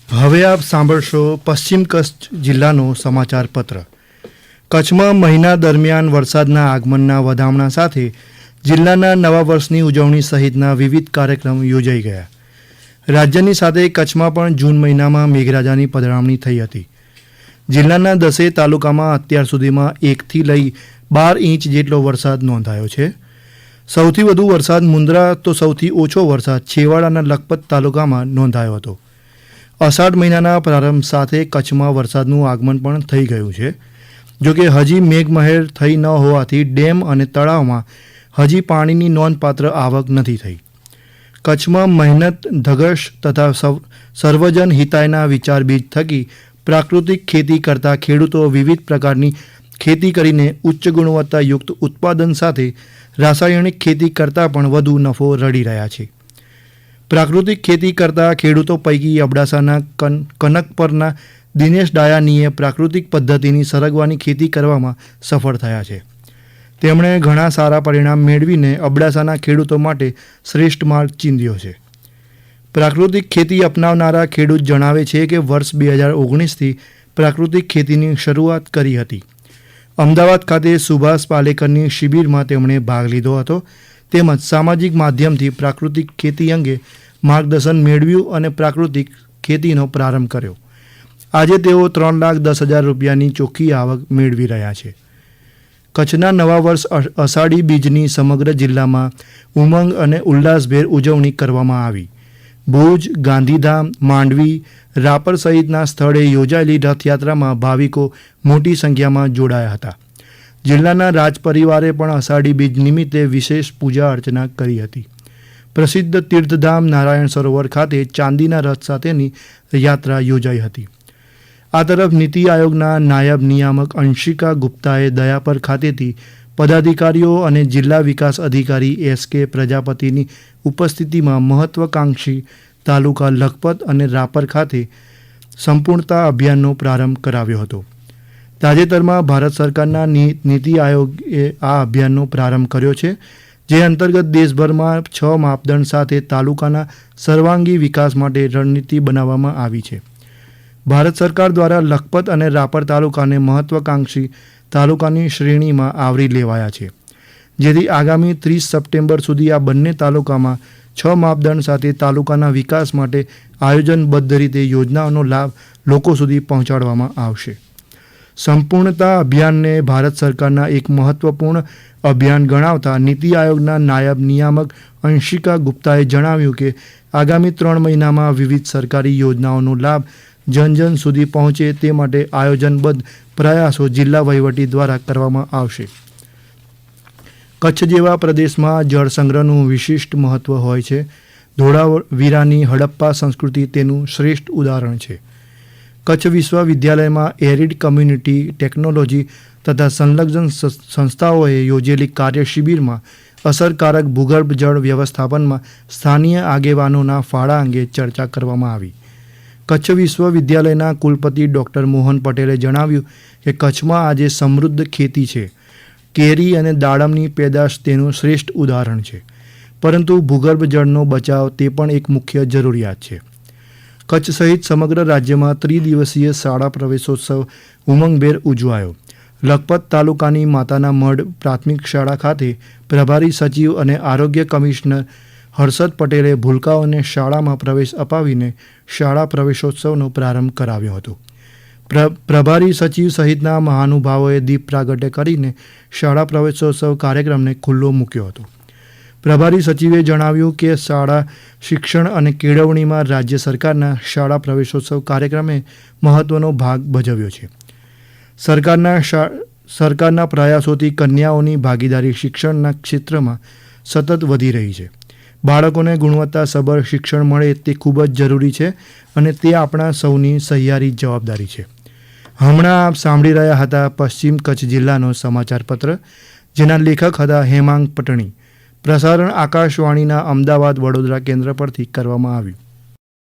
હવે આપ સાંભળશો પશ્ચિમ કચ્છ જિલ્લાનો સમાચાર પત્ર. કચ્છમાં મહિના દરમિયાન વરસાદના આગમનના વધામણા સાથે જિલ્લાના નવા વર્ષની ઉજવણી સહિતના વિવિધ કાર્યક્રમ યોજાઈ ગયા. રાજ્યની સાથે કચ્છમાં પણ જૂન મહિનામાં મેઘરાજાની પધરામણી થઈ હતી. જિલ્લાના 10 તાલુકામાં અત્યાર સુધીમાં 1થી લઈ 12 ઇંચ જેટલો વરસાદ નોંધાયો છે. સૌથી વધુ વરસાદ મુન્દ્રા તો સૌથી ઓછો વરસાદ છેવાડાના લખપત તાલુકામાં નોંધાયો હતો. અષાઢ મહિનાના પ્રારંભ સાથે કચ્છમાં વરસાદનું આગમન પણ થઈ ગયું છે. જોકે હજી મેઘમહેર થઈ ન હોવાથી ડેમ અને તળાવમાં હજી પાણીની નોંધપાત્ર આવક નથી થઈ. કચ્છમાં મહેનત, ધગશ તથા સર્વજન હિતાયના વિચાર બીજ થકી પ્રાકૃતિક ખેતી કરતા ખેડૂતો વિવિધ પ્રકારની ખેતી કરીને ઉચ્ચ ગુણવત્તાયુક્ત ઉત્પાદન સાથે રાસાયણિક ખેતી કરતાં પણ વધુ નફો રળી રહ્યા છે. પ્રાકૃતિક ખેતી કરતા ખેડૂતો પૈકી અબડાસાના કનકપરના દિનેશ ડાયાનીએ પ્રાકૃતિક પદ્ધતિની સરગવાની ખેતી કરવામાં સફળ થયા છે. તેમણે ઘણા સારા પરિણામ મેળવીને અબડાસાના ખેડૂતો માટે શ્રેષ્ઠ માર્ગ ચીંધ્યો છે. પ્રાકૃતિક ખેતી અપનાવનારા ખેડૂત જણાવે છે કે વર્ષ 2019થી પ્રાકૃતિક ખેતીની શરૂઆત કરી હતી. અમદાવાદ ખાતે સુભાષ પાલેકરની શિબિરમાં તેમણે ભાગ લીધો હતો. તેમજ સામાજિક માધ્યમથી પ્રાકૃતિક ખેતી અંગે માર્ગદર્શન મેળવ્યું અને પ્રાકૃતિક ખેતીનો પ્રારંભ કર્યો. આજે તેઓ 3,10,000 રૂપિયાની ચોખ્ખી આવક મેળવી રહ્યા છે. કચ્છના નવા વર્ષ અષાઢી બીજની સમગ્ર જિલ્લામાં ઉમંગ અને ઉલ્લાસભેર ઉજવણી કરવામાં આવી. ભુજ, ગાંધીધામ, માંડવી, રાપર સહિતના સ્થળે યોજાયેલી રથયાત્રામાં ભાવિકો મોટી સંખ્યામાં જોડાયા હતા. જિલ્લાના રાજપરિવારે પણ અષાઢી બીજ નિમિત્તે વિશેષ પૂજા અર્ચના કરી હતી. પ્રસિદ્ધ તીર્થધામ નારાયણ સરોવર ખાતે ચાંદીના રથ સાથેની યાત્રા યોજાઈ હતી. આ તરફ નીતિ આયોગના નાયબ નિયામક અંશિકા ગુપ્તાએ દયાપર ખાતેથી પદાધિકારીઓ અને જિલ્લા વિકાસ અધિકારી S.K. પ્રજાપતિની ઉપસ્થિતિમાં મહત્વાકાંક્ષી તાલુકા લખપત અને રાપર ખાતે સંપૂર્ણતા અભિયાનનો પ્રારંભ કરાવ્યો હતો. તાજેતરમાં ભારત સરકારના નીતિ આયોગે આ અભિયાનનો પ્રારંભ કર્યો છે, જે અંતર્ગત દેશભરમાં 6 માપદંડ સાથે તાલુકાના સર્વાંગી વિકાસ માટે રણનીતિ બનાવવામાં આવી છે. ભારત સરકાર દ્વારા લખપત અને રાપર તાલુકાને મહત્વાકાંક્ષી તાલુકાની શ્રેણીમાં આવરી લેવાયા છે, જેથી આગામી 30 સપ્ટેમ્બર સુધી આ બંને તાલુકામાં 6 માપદંડ સાથે તાલુકાના વિકાસ માટે આયોજનબદ્ધ રીતે યોજનાઓનો લાભ લોકો સુધી પહોંચાડવામાં આવશે. સંપૂર્ણતા અભિયાનને ભારત સરકારના એક મહત્વપૂર્ણ અભિયાન ગણાવતા નીતિ આયોગના નાયબ નિયામક અંશિકા ગુપ્તાએ જણાવ્યું કે આગામી 3 મહિનામાં વિવિધ સરકારી યોજનાઓનો લાભ જન સુધી પહોંચે તે માટે આયોજનબદ્ધ પ્રયાસો જિલ્લા વહીવટી દ્વારા કરવામાં આવશે. કચ્છ જેવા પ્રદેશમાં જળ સંગ્રહનું વિશિષ્ટ મહત્વ હોય છે. ધોળાવીરાની હડપ્પા સંસ્કૃતિ તેનું શ્રેષ્ઠ ઉદાહરણ છે. કચ્છ વિશ્વવિદ્યાલયમાં એરિડ કમ્યુનિટી ટેકનોલોજી તથા સંલગ્ન સંસ્થાઓએ યોજેલી કાર્ય શિબિરમાં અસરકારક ભૂગર્ભ જળ વ્યવસ્થાપનમાં સ્થાનીય આગેવાનોના ફાળા અંગે ચર્ચા કરવામાં આવી. કચ્છ વિશ્વવિદ્યાલયના કુલપતિ ડૉક્ટર મોહન પટેલે જણાવ્યું કે કચ્છમાં આજે સમૃદ્ધ ખેતી છે. કેરી અને દાડમની પેદાશ તેનું શ્રેષ્ઠ ઉદાહરણ છે, પરંતુ ભૂગર્ભ જળનો બચાવ તે પણ એક મુખ્ય જરૂરિયાત છે. કચ્છ સહિત સમગ્ર રાજ્યમાં ત્રિદિવસીય શાળા પ્રવેશોત્સવ ઉમંગભેર ઉજવાયો. લખપત તાલુકાની માતાના મઢ પ્રાથમિક શાળા ખાતે પ્રભારી સચિવ અને આરોગ્ય કમિશનર હર્ષદ પટેલે ભૂલકાઓને શાળામાં પ્રવેશ અપાવીને શાળા પ્રવેશોત્સવનો પ્રારંભ કરાવ્યો હતો. પ્રભારી સચિવ સહિતના મહાનુભાવોએ દીપ પ્રાગટ્ય કરીને શાળા પ્રવેશોત્સવ કાર્યક્રમને ખુલ્લો મૂક્યો હતો. પ્રભારી સચિવે જણાવ્યું કે શાળા શિક્ષણ અને કેળવણીમાં રાજ્ય સરકારના શાળા પ્રવેશોત્સવ કાર્યક્રમે મહત્વનો ભાગ ભજવ્યો છે. સરકારના પ્રયાસોથી કન્યાઓની ભાગીદારી શિક્ષણના ક્ષેત્રમાં સતત વધી રહી છે. બાળકોને ગુણવત્તાસભર શિક્ષણ મળે તે ખૂબ જ જરૂરી છે અને તે આપણા સૌની સહિયારી જવાબદારી છે. હમણાં આપ સાંભળી રહ્યા હતા પશ્ચિમ કચ્છ જિલ્લાનો સમાચાર પત્ર, જેના લેખક હતા હેમાંગ પટણી. પ્રસારણ આકાશવાણીના અમદાવાદ વડોદરા કેન્દ્ર પરથી કરવામાં આવ્યું.